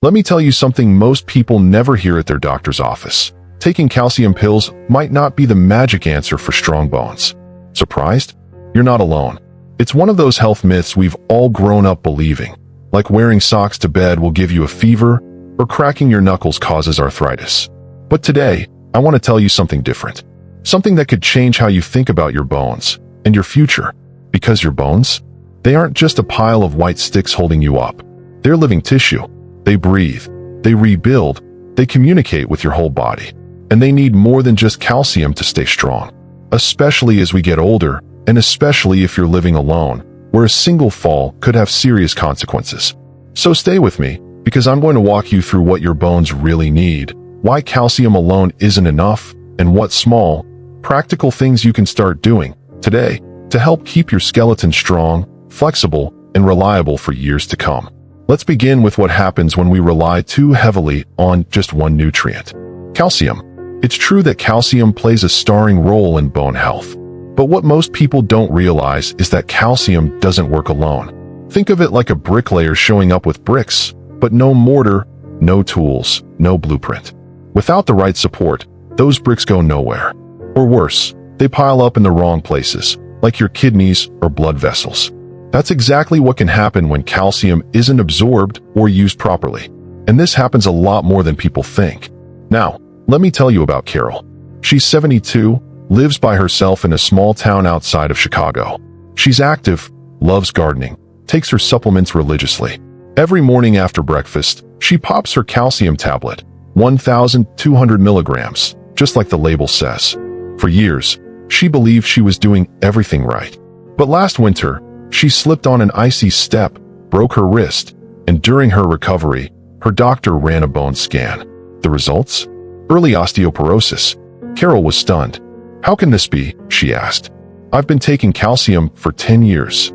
Let me tell you something most people never hear at their doctor's office. Taking calcium pills might not be the magic answer for strong bones. Surprised? You're not alone. It's one of those health myths we've all grown up believing, like wearing socks to bed will give you a fever, or cracking your knuckles causes arthritis. But today, I want to tell you something different. Something that could change how you think about your bones and your future. Because your bones, they aren't just a pile of white sticks holding you up. They're living tissue. They breathe, they rebuild, they communicate with your whole body. And they need more than just calcium to stay strong. Especially as we get older, and especially if you're living alone, where a single fall could have serious consequences. So stay with me, because I'm going to walk you through what your bones really need, why calcium alone isn't enough, and what small, practical things you can start doing today to help keep your skeleton strong, flexible, and reliable for years to come. Let's begin with what happens when we rely too heavily on just one nutrient: calcium. It's true that calcium plays a starring role in bone health. But what most people don't realize is that calcium doesn't work alone. Think of it like a bricklayer showing up with bricks, but no mortar, no tools, no blueprint. Without the right support, those bricks go nowhere. Or worse, they pile up in the wrong places, like your kidneys or blood vessels. That's exactly what can happen when calcium isn't absorbed or used properly. And this happens a lot more than people think. Now, let me tell you about Carol. She's 72, lives by herself in a small town outside of Chicago. She's active, loves gardening, takes her supplements religiously. Every morning after breakfast, she pops her calcium tablet, 1,200 milligrams, just like the label says. For years, she believed she was doing everything right. But last winter, she slipped on an icy step, broke her wrist, and during her recovery, her doctor ran a bone scan. The results? Early osteoporosis. Carol was stunned. "How can this be?" she asked. "I've been taking calcium for 10 years.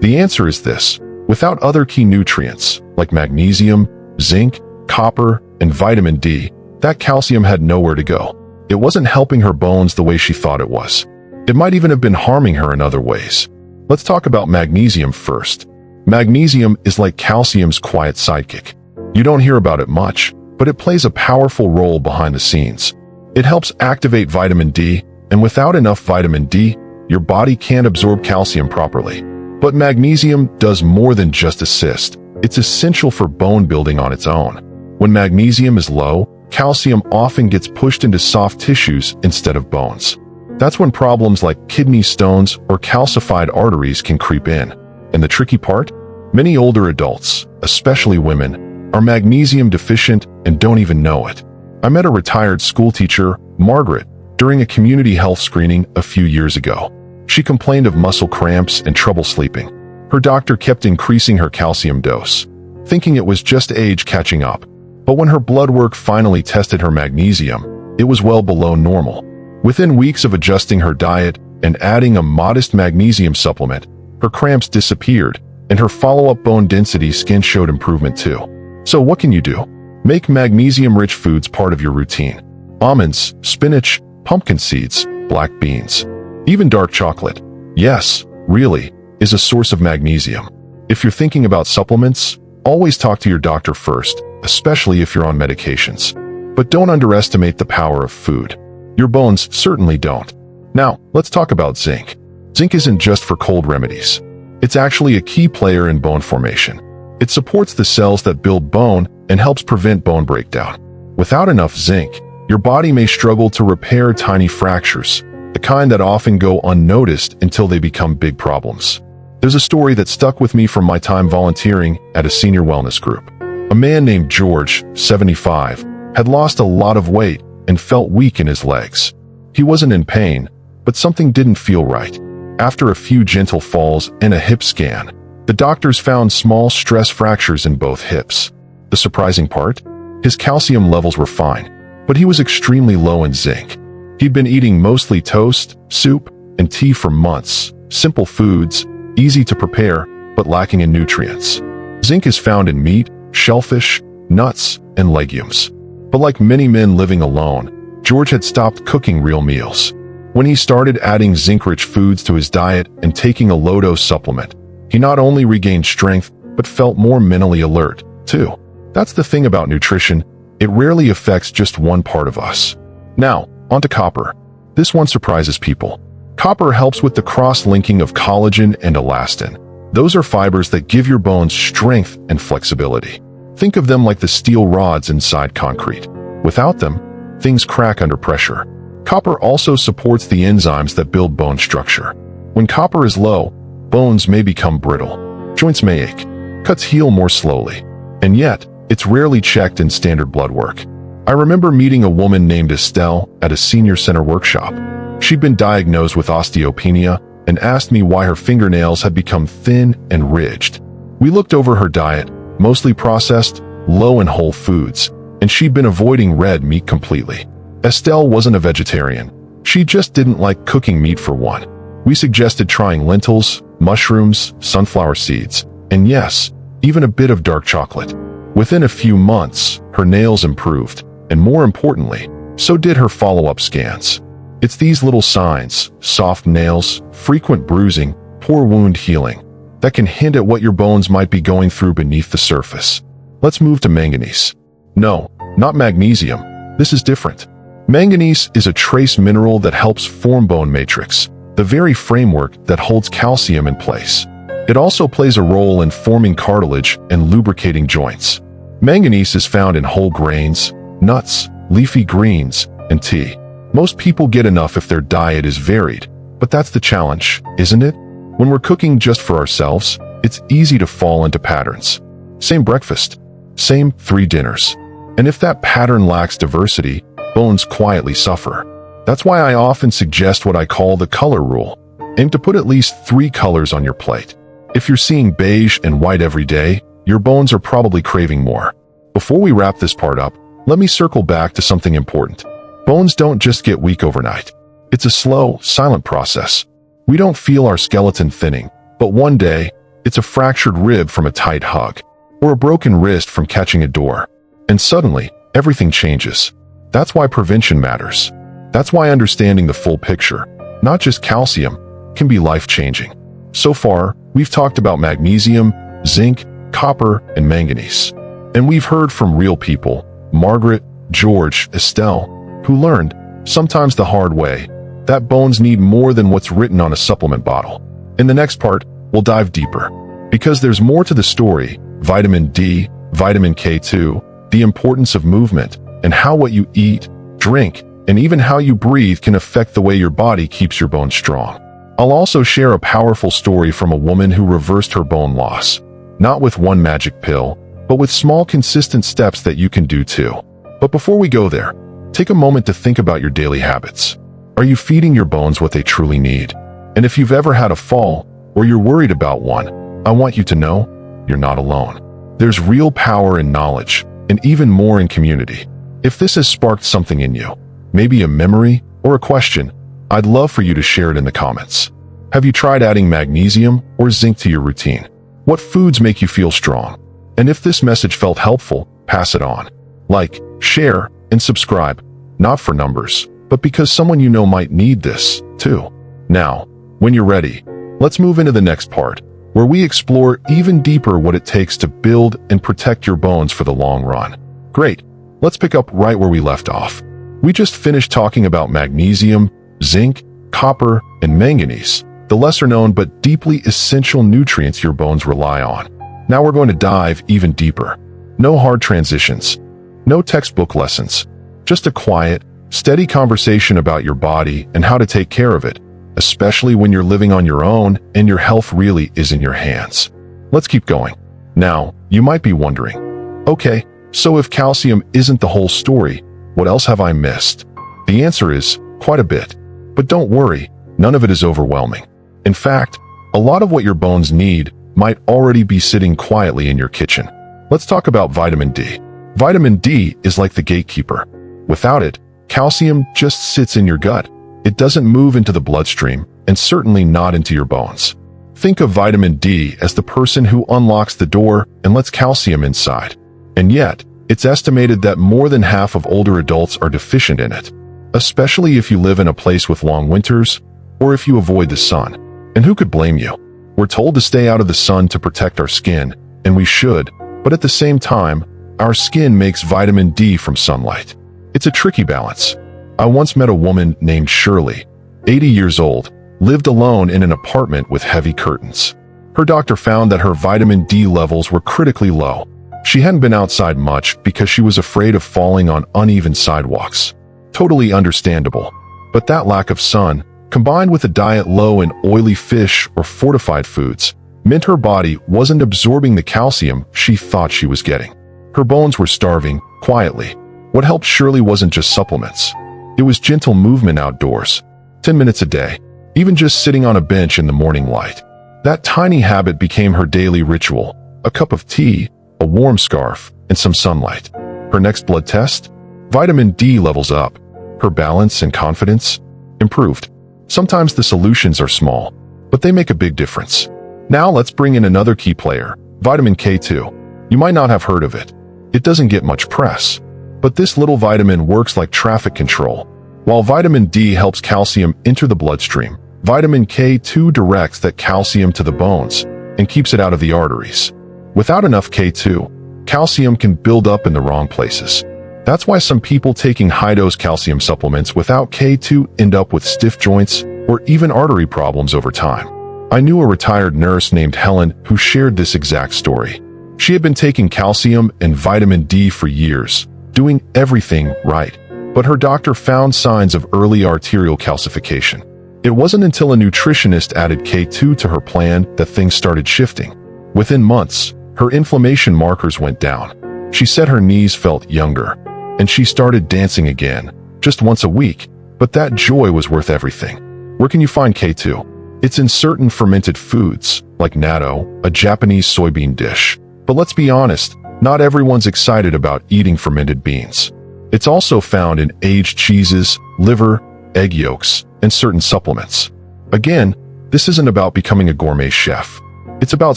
The answer is this: without other key nutrients, like magnesium, zinc, copper, and vitamin D, that calcium had nowhere to go. It wasn't helping her bones the way she thought it was. It might even have been harming her in other ways. Let's talk about magnesium first. Magnesium is like calcium's quiet sidekick. You don't hear about it much, but it plays a powerful role behind the scenes. It helps activate vitamin D, and without enough vitamin D, your body can't absorb calcium properly. But magnesium does more than just assist. It's essential for bone building on its own. When magnesium is low, calcium often gets pushed into soft tissues instead of bones. That's when problems like kidney stones or calcified arteries can creep in. And the tricky part? Many older adults, especially women, are magnesium deficient and don't even know it. I met a retired school teacher, Margaret, during a community health screening a few years ago. She complained of muscle cramps and trouble sleeping. Her doctor kept increasing her calcium dose, thinking it was just age catching up. But when her blood work finally tested her magnesium, it was well below normal. Within weeks of adjusting her diet and adding a modest magnesium supplement, her cramps disappeared, and her follow-up bone density skin showed improvement too. So what can you do? Make magnesium-rich foods part of your routine. Almonds, spinach, pumpkin seeds, black beans. Even dark chocolate, yes, really, is a source of magnesium. If you're thinking about supplements, always talk to your doctor first, especially if you're on medications. But don't underestimate the power of food. Your bones certainly don't. Now, let's talk about zinc. Zinc isn't just for cold remedies. It's actually a key player in bone formation. It supports the cells that build bone and helps prevent bone breakdown. Without enough zinc, your body may struggle to repair tiny fractures, the kind that often go unnoticed until they become big problems. There's a story that stuck with me from my time volunteering at a senior wellness group. A man named George, 75, had lost a lot of weight and felt weak in his legs. He wasn't in pain, but something didn't feel right. After a few gentle falls and a hip scan, the doctors found small stress fractures in both hips. The surprising part? His calcium levels were fine, but he was extremely low in zinc. He'd been eating mostly toast, soup, and tea for months, simple foods, easy to prepare, but lacking in nutrients. Zinc is found in meat, shellfish, nuts, and legumes. But like many men living alone, George had stopped cooking real meals. When he started adding zinc-rich foods to his diet and taking a low-dose supplement, he not only regained strength, but felt more mentally alert, too. That's the thing about nutrition, it rarely affects just one part of us. Now, onto copper. This one surprises people. Copper helps with the cross-linking of collagen and elastin. Those are fibers that give your bones strength and flexibility. Think of them like the steel rods inside concrete. Without them, things crack under pressure. Copper also supports the enzymes that build bone structure. When copper is low, bones may become brittle. Joints may ache. Cuts heal more slowly. And yet, it's rarely checked in standard blood work. I remember meeting a woman named Estelle at a senior center workshop. She'd been diagnosed with osteopenia and asked me why her fingernails had become thin and ridged. We looked over her diet, mostly processed, low in whole foods, and she'd been avoiding red meat completely. Estelle wasn't a vegetarian. She just didn't like cooking meat for one. We suggested trying lentils, mushrooms, sunflower seeds, and yes, even a bit of dark chocolate. Within a few months, her nails improved, and more importantly, so did her follow-up scans. It's these little signs, soft nails, frequent bruising, poor wound healing, that can hint at what your bones might be going through beneath the surface. Let's move to manganese. No, not magnesium. This is different. Manganese is a trace mineral that helps form bone matrix, the very framework that holds calcium in place. It also plays a role in forming cartilage and lubricating joints. Manganese is found in whole grains, nuts, leafy greens, and tea. Most people get enough if their diet is varied, but that's the challenge, isn't it? When we're cooking just for ourselves, it's easy to fall into patterns. Same breakfast, same 3 dinners. And if that pattern lacks diversity, bones quietly suffer. That's why I often suggest what I call the color rule. Aim to put at least 3 colors on your plate. If you're seeing beige and white every day, your bones are probably craving more. Before we wrap this part up, let me circle back to something important. Bones don't just get weak overnight. It's a slow, silent process. We don't feel our skeleton thinning, but one day, it's a fractured rib from a tight hug, or a broken wrist from catching a door. And suddenly, everything changes. That's why prevention matters. That's why understanding the full picture, not just calcium, can be life-changing. So far, we've talked about magnesium, zinc, copper, and manganese. And we've heard from real people, Margaret, George, Estelle, who learned, sometimes the hard way, that bones need more than what's written on a supplement bottle. In the next part, we'll dive deeper. Because there's more to the story: vitamin D, vitamin K2, the importance of movement, and how what you eat, drink, and even how you breathe can affect the way your body keeps your bones strong. I'll also share a powerful story from a woman who reversed her bone loss, not with one magic pill, but with small consistent steps that you can do too. But before we go there, take a moment to think about your daily habits. Are you feeding your bones what they truly need? And if you've ever had a fall, or you're worried about one, I want you to know, you're not alone. There's real power in knowledge, and even more in community. If this has sparked something in you, maybe a memory or a question, I'd love for you to share it in the comments. Have you tried adding magnesium or zinc to your routine? What foods make you feel strong? And if this message felt helpful, pass it on. Like, share, and subscribe, not for numbers, but because someone you know might need this, too. Now, when you're ready, let's move into the next part, where we explore even deeper what it takes to build and protect your bones for the long run. Great, let's pick up right where we left off. We just finished talking about magnesium, zinc, copper, and manganese, the lesser-known but deeply essential nutrients your bones rely on. Now we're going to dive even deeper. No hard transitions. No textbook lessons. Just a quiet, steady conversation about your body and how to take care of it, especially when you're living on your own and your health really is in your hands. Let's keep going. Now, you might be wondering, okay, so if calcium isn't the whole story, what else have I missed? The answer is quite a bit. But don't worry, none of it is overwhelming. In fact, a lot of what your bones need might already be sitting quietly in your kitchen. Let's talk about vitamin D. Vitamin D is like the gatekeeper. Without it, calcium just sits in your gut. It doesn't move into the bloodstream, and certainly not into your bones. Think of vitamin D as the person who unlocks the door and lets calcium inside. And yet, it's estimated that more than half of older adults are deficient in it, especially if you live in a place with long winters or if you avoid the sun. And who could blame you? We're told to stay out of the sun to protect our skin, and we should, but at the same time, Our skin makes vitamin D from sunlight. It's a tricky balance. I once met a woman named Shirley, 80 years old, lived alone in an apartment with heavy curtains. Her doctor found that her vitamin D levels were critically low. She hadn't been outside much because she was afraid of falling on uneven sidewalks. Totally understandable. But that lack of sun, combined with a diet low in oily fish or fortified foods, meant her body wasn't absorbing the calcium she thought she was getting. Her bones were starving, quietly. What helped Shirley wasn't just supplements. It was gentle movement outdoors, 10 minutes a day, even just sitting on a bench in the morning light. That tiny habit became her daily ritual, a cup of tea, a warm scarf, and some sunlight. Her next blood test? Vitamin D levels up. Her balance and confidence improved. Sometimes the solutions are small, but they make a big difference. Now let's bring in another key player, vitamin K2. You might not have heard of it. It doesn't get much press. But this little vitamin works like traffic control. While vitamin D helps calcium enter the bloodstream, vitamin K2 directs that calcium to the bones and keeps it out of the arteries. Without enough K2, calcium can build up in the wrong places. That's why some people taking high-dose calcium supplements without K2 end up with stiff joints or even artery problems over time. I knew a retired nurse named Helen who shared this exact story. She had been taking calcium and vitamin D for years, doing everything right, but her doctor found signs of early arterial calcification. It wasn't until a nutritionist added K2 to her plan that things started shifting. Within months, her inflammation markers went down. She said her knees felt younger, and she started dancing again, just once a week, but that joy was worth everything. Where can you find K2? It's in certain fermented foods, like natto, a Japanese soybean dish. But let's be honest, not everyone's excited about eating fermented beans. It's also found in aged cheeses, liver, egg yolks, and certain supplements. Again, this isn't about becoming a gourmet chef. It's about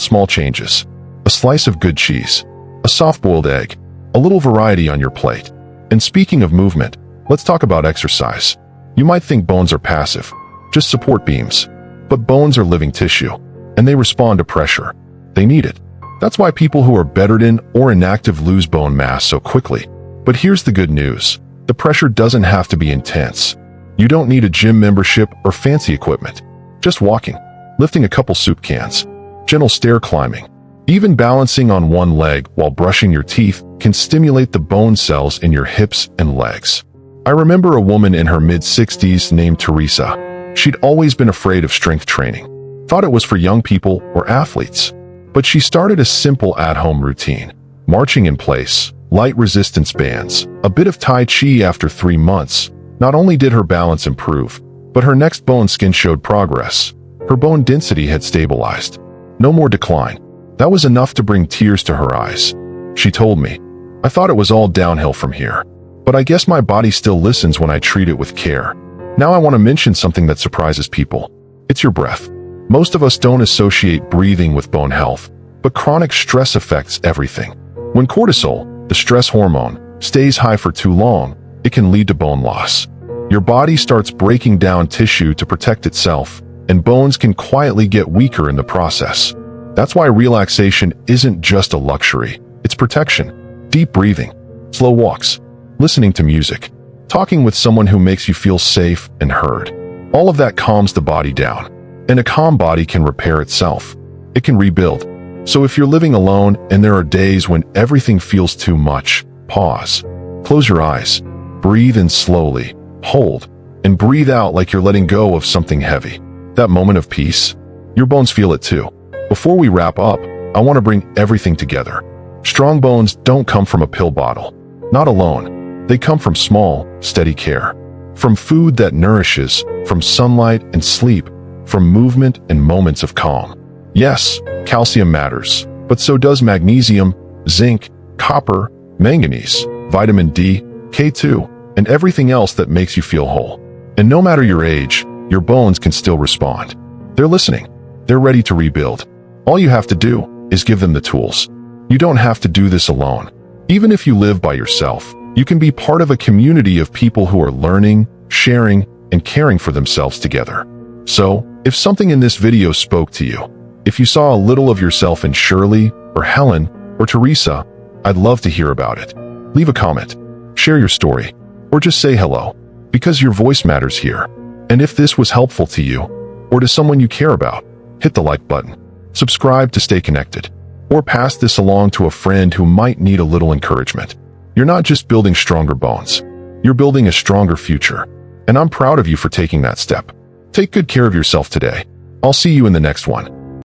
small changes. A slice of good cheese, a soft-boiled egg, a little variety on your plate. And speaking of movement, let's talk about exercise. You might think bones are passive, just support beams. But bones are living tissue, and they respond to pressure. They need it. That's why people who are bedridden or inactive lose bone mass so quickly. But here's the good news. The pressure doesn't have to be intense. You don't need a gym membership or fancy equipment. Just walking, lifting a couple soup cans, gentle stair climbing, even balancing on one leg while brushing your teeth can stimulate the bone cells in your hips and legs. I remember a woman in her mid-60s named Teresa. She'd always been afraid of strength training, thought it was for young people or athletes. But she started a simple at-home routine, marching in place, light resistance bands, a bit of Tai Chi. After 3 months. Not only did her balance improve, but her next bone skin showed progress. Her bone density had stabilized. No more decline. That was enough to bring tears to her eyes. She told me, "I thought it was all downhill from here. But I guess my body still listens when I treat it with care." Now I want to mention something that surprises people. It's your breath. Most of us don't associate breathing with bone health, but chronic stress affects everything. When cortisol, the stress hormone, stays high for too long, it can lead to bone loss. Your body starts breaking down tissue to protect itself, and bones can quietly get weaker in the process. That's why relaxation isn't just a luxury, it's protection. Deep breathing, slow walks, listening to music, talking with someone who makes you feel safe and heard. All of that calms the body down. And a calm body can repair itself. It can rebuild. So if you're living alone and there are days when everything feels too much, pause. Close your eyes. Breathe in slowly. Hold. And breathe out like you're letting go of something heavy. That moment of peace, your bones feel it too. Before we wrap up, I want to bring everything together. Strong bones don't come from a pill bottle. Not alone. They come from small, steady care. From food that nourishes, from sunlight and sleep, from movement and moments of calm. Yes, calcium matters, but so does magnesium, zinc, copper, manganese, vitamin D, K2, and everything else that makes you feel whole. And no matter your age, your bones can still respond. They're listening. They're ready to rebuild. All you have to do is give them the tools. You don't have to do this alone. Even if you live by yourself, you can be part of a community of people who are learning, sharing, and caring for themselves together. So, if something in this video spoke to you, if you saw a little of yourself in Shirley, or Helen, or Teresa, I'd love to hear about it. Leave a comment, share your story, or just say hello, because your voice matters here. And if this was helpful to you, or to someone you care about, hit the like button, subscribe to stay connected, or pass this along to a friend who might need a little encouragement. You're not just building stronger bones, you're building a stronger future. And I'm proud of you for taking that step. Take good care of yourself today. I'll see you in the next one.